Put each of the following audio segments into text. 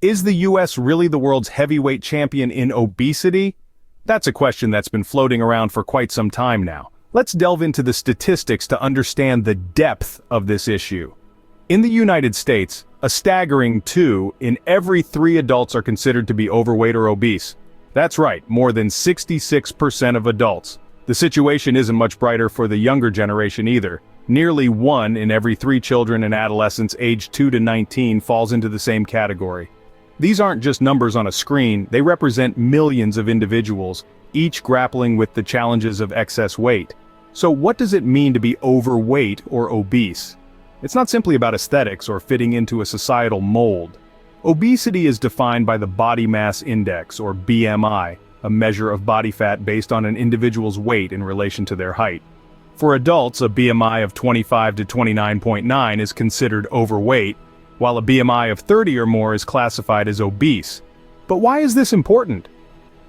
Is the US really the world's heavyweight champion in obesity? That's a question that's been floating around for quite some time now. Let's delve into the statistics to understand the depth of this issue. In the United States, a staggering 2 in every 3 adults are considered to be overweight or obese. That's right, more than 66% of adults. The situation isn't much brighter for the younger generation either. Nearly 1 in every 3 children and adolescents aged 2 to 19 falls into the same category. These aren't just numbers on a screen, they represent millions of individuals, each grappling with the challenges of excess weight. So what does it mean to be overweight or obese? It's not simply about aesthetics or fitting into a societal mold. Obesity is defined by the body mass index, or BMI, a measure of body fat based on an individual's weight in relation to their height. For adults, a BMI of 25 to 29.9 is considered overweight, while a BMI of 30 or more is classified as obese. But why is this important?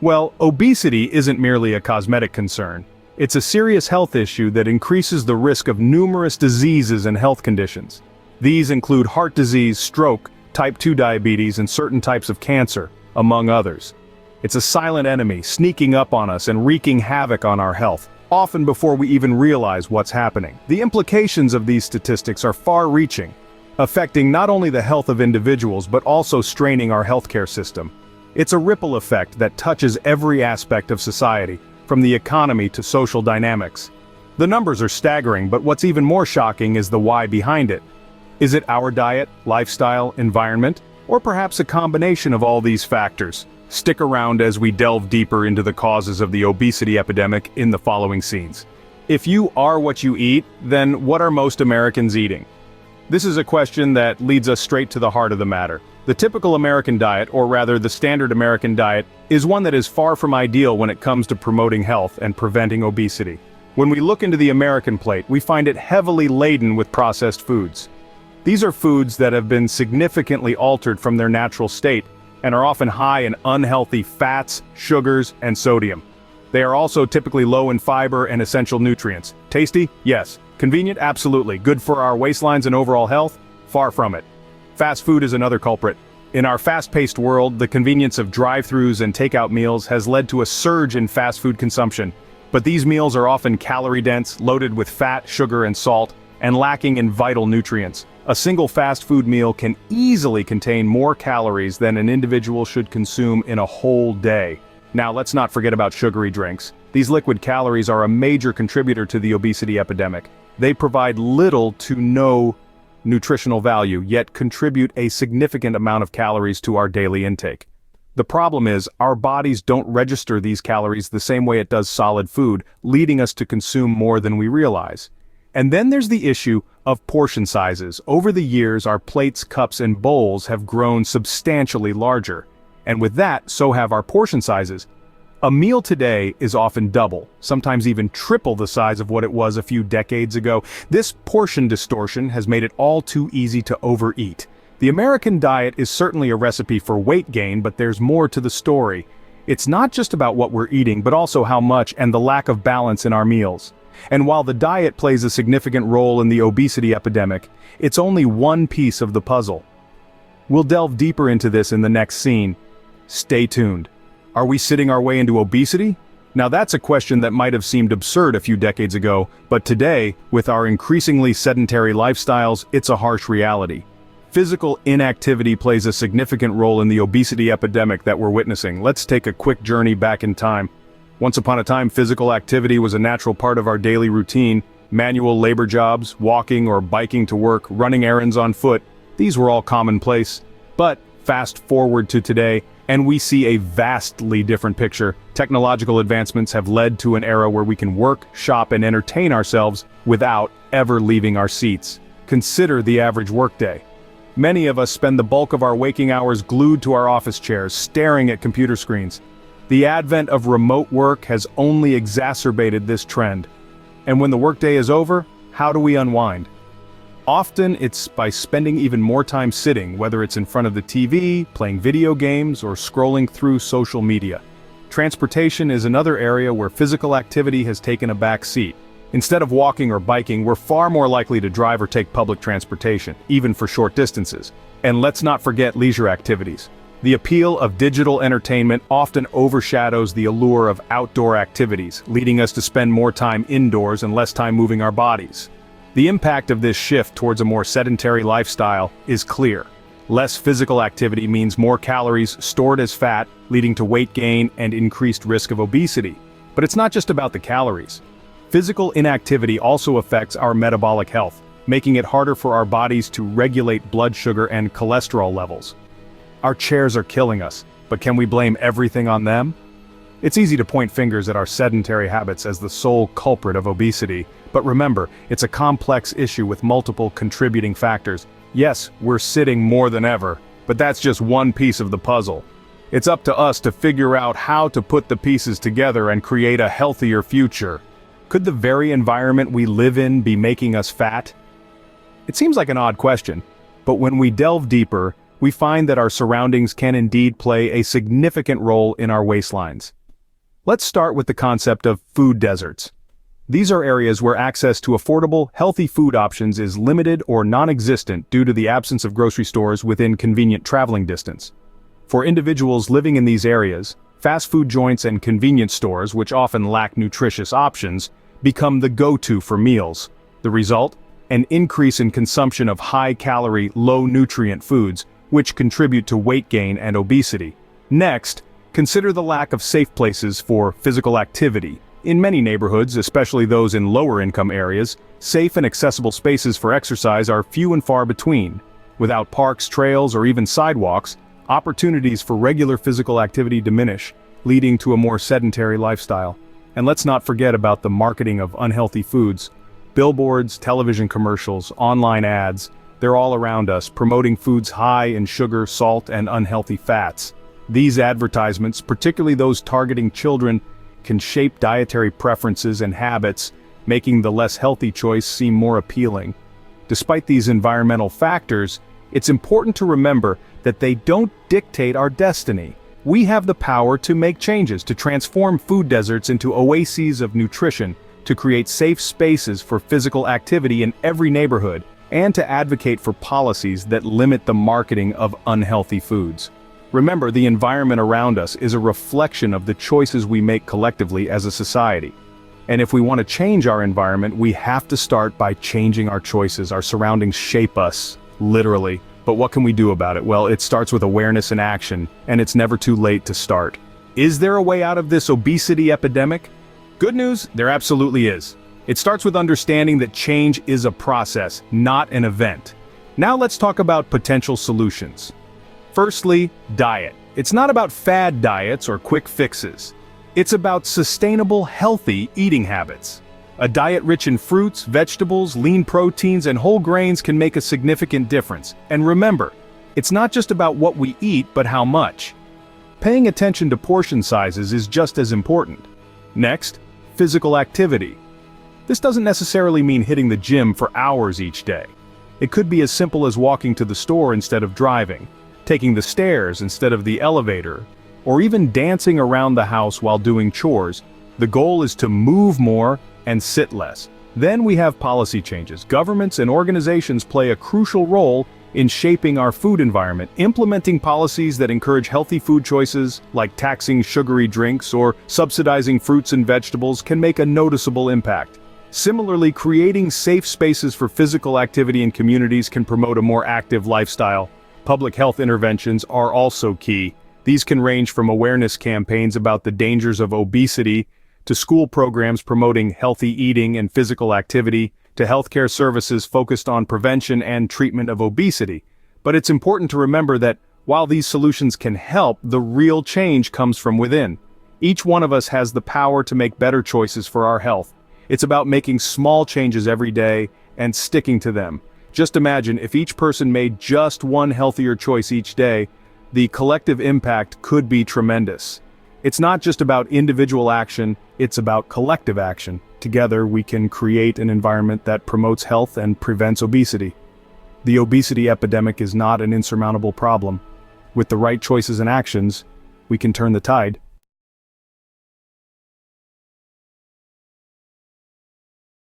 Well, obesity isn't merely a cosmetic concern. It's a serious health issue that increases the risk of numerous diseases and health conditions. These include heart disease, stroke, type 2 diabetes, and certain types of cancer, among others. It's a silent enemy sneaking up on us and wreaking havoc on our health, often before we even realize what's happening. The implications of these statistics are far-reaching, affecting not only the health of individuals but also straining our healthcare system. It's a ripple effect that touches every aspect of society, from the economy to social dynamics. The numbers are staggering, but what's even more shocking is the why behind it. Is it our diet, lifestyle, environment, or perhaps a combination of all these factors? Stick around as we delve deeper into the causes of the obesity epidemic in the following scenes. If you are what you eat, then what are most Americans eating? This is a question that leads us straight to the heart of the matter. The typical American diet, or rather the standard American diet, is one that is far from ideal when it comes to promoting health and preventing obesity. When we look into the American plate, we find it heavily laden with processed foods. These are foods that have been significantly altered from their natural state and are often high in unhealthy fats, sugars, and sodium. They are also typically low in fiber and essential nutrients. Tasty? Yes. Convenient? Absolutely. Good for our waistlines and overall health? Far from it. Fast food is another culprit. In our fast-paced world, the convenience of drive-thrus and takeout meals has led to a surge in fast food consumption. But these meals are often calorie-dense, loaded with fat, sugar, and salt, and lacking in vital nutrients. A single fast food meal can easily contain more calories than an individual should consume in a whole day. Now, let's not forget about sugary drinks. These liquid calories are a major contributor to the obesity epidemic. They provide little to no nutritional value, yet contribute a significant amount of calories to our daily intake. The problem is, our bodies don't register these calories the same way it does solid food, leading us to consume more than we realize. And then there's the issue of portion sizes. Over the years, our plates, cups, and bowls have grown substantially larger. And with that, so have our portion sizes. A meal today is often double, sometimes even triple the size of what it was a few decades ago. This portion distortion has made it all too easy to overeat. The American diet is certainly a recipe for weight gain, but there's more to the story. It's not just about what we're eating, but also how much and the lack of balance in our meals. And while the diet plays a significant role in the obesity epidemic, it's only one piece of the puzzle. We'll delve deeper into this in the next scene. Stay tuned. Are we sitting our way into obesity? Now that's a question that might have seemed absurd a few decades ago, but today, with our increasingly sedentary lifestyles, it's a harsh reality. Physical inactivity plays a significant role in the obesity epidemic that we're witnessing. Let's take a quick journey back in time. Once upon a time, physical activity was a natural part of our daily routine. Manual labor jobs, walking or biking to work, running errands on foot, these were all commonplace. But fast forward to today, and we see a vastly different picture. Technological advancements have led to an era where we can work, shop, and entertain ourselves without ever leaving our seats. Consider the average workday. Many of us spend the bulk of our waking hours glued to our office chairs, staring at computer screens. The advent of remote work has only exacerbated this trend. And when the workday is over, how do we unwind? Often it's by spending even more time sitting, whether it's in front of the TV, playing video games, or scrolling through social media. Transportation is another area where physical activity has taken a back seat. Instead of walking or biking, we're far more likely to drive or take public transportation, even for short distances. And let's not forget leisure activities. The appeal of digital entertainment often overshadows the allure of outdoor activities, leading us to spend more time indoors and less time moving our bodies. The impact of this shift towards a more sedentary lifestyle is clear. Less physical activity means more calories stored as fat, leading to weight gain and increased risk of obesity. But it's not just about the calories. Physical inactivity also affects our metabolic health, making it harder for our bodies to regulate blood sugar and cholesterol levels. Our chairs are killing us, but can we blame everything on them? It's easy to point fingers at our sedentary habits as the sole culprit of obesity, but remember, it's a complex issue with multiple contributing factors. Yes, we're sitting more than ever, but that's just one piece of the puzzle. It's up to us to figure out how to put the pieces together and create a healthier future. Could the very environment we live in be making us fat? It seems like an odd question, but when we delve deeper, we find that our surroundings can indeed play a significant role in our waistlines. Let's start with the concept of food deserts. These are areas where access to affordable, healthy food options is limited or non-existent due to the absence of grocery stores within convenient traveling distance. For individuals living in these areas, fast food joints and convenience stores, which often lack nutritious options, become the go-to for meals. The result? An increase in consumption of high-calorie, low-nutrient foods, which contribute to weight gain and obesity. Next, consider the lack of safe places for physical activity. In many neighborhoods, especially those in lower-income areas, safe and accessible spaces for exercise are few and far between. Without parks, trails, or even sidewalks, opportunities for regular physical activity diminish, leading to a more sedentary lifestyle. And let's not forget about the marketing of unhealthy foods. Billboards, television commercials, online ads, they're all around us, promoting foods high in sugar, salt, and unhealthy fats. These advertisements, particularly those targeting children, can shape dietary preferences and habits, making the less healthy choice seem more appealing. Despite these environmental factors, it's important to remember that they don't dictate our destiny. We have the power to make changes, to transform food deserts into oases of nutrition, to create safe spaces for physical activity in every neighborhood, and to advocate for policies that limit the marketing of unhealthy foods. Remember, the environment around us is a reflection of the choices we make collectively as a society. And if we want to change our environment, we have to start by changing our choices. Our surroundings shape us, literally. But what can we do about it? Well, it starts with awareness and action, and it's never too late to start. Is there a way out of this obesity epidemic? Good news, there absolutely is. It starts with understanding that change is a process, not an event. Now let's talk about potential solutions. Firstly, diet. It's not about fad diets or quick fixes. It's about sustainable, healthy eating habits. A diet rich in fruits, vegetables, lean proteins, and whole grains can make a significant difference. And remember, it's not just about what we eat, but how much. Paying attention to portion sizes is just as important. Next, physical activity. This doesn't necessarily mean hitting the gym for hours each day. It could be as simple as walking to the store instead of driving, taking the stairs instead of the elevator, or even dancing around the house while doing chores. The goal is to move more and sit less. Then we have policy changes. Governments and organizations play a crucial role in shaping our food environment. Implementing policies that encourage healthy food choices, like taxing sugary drinks or subsidizing fruits and vegetables, can make a noticeable impact. Similarly, creating safe spaces for physical activity in communities can promote a more active lifestyle. Public health interventions are also key. These can range from awareness campaigns about the dangers of obesity, to school programs promoting healthy eating and physical activity, to healthcare services focused on prevention and treatment of obesity. But it's important to remember that while these solutions can help, the real change comes from within. Each one of us has the power to make better choices for our health. It's about making small changes every day and sticking to them. Just imagine if each person made just one healthier choice each day, the collective impact could be tremendous. It's not just about individual action, it's about collective action. Together we can create an environment that promotes health and prevents obesity. The obesity epidemic is not an insurmountable problem. With the right choices and actions, we can turn the tide.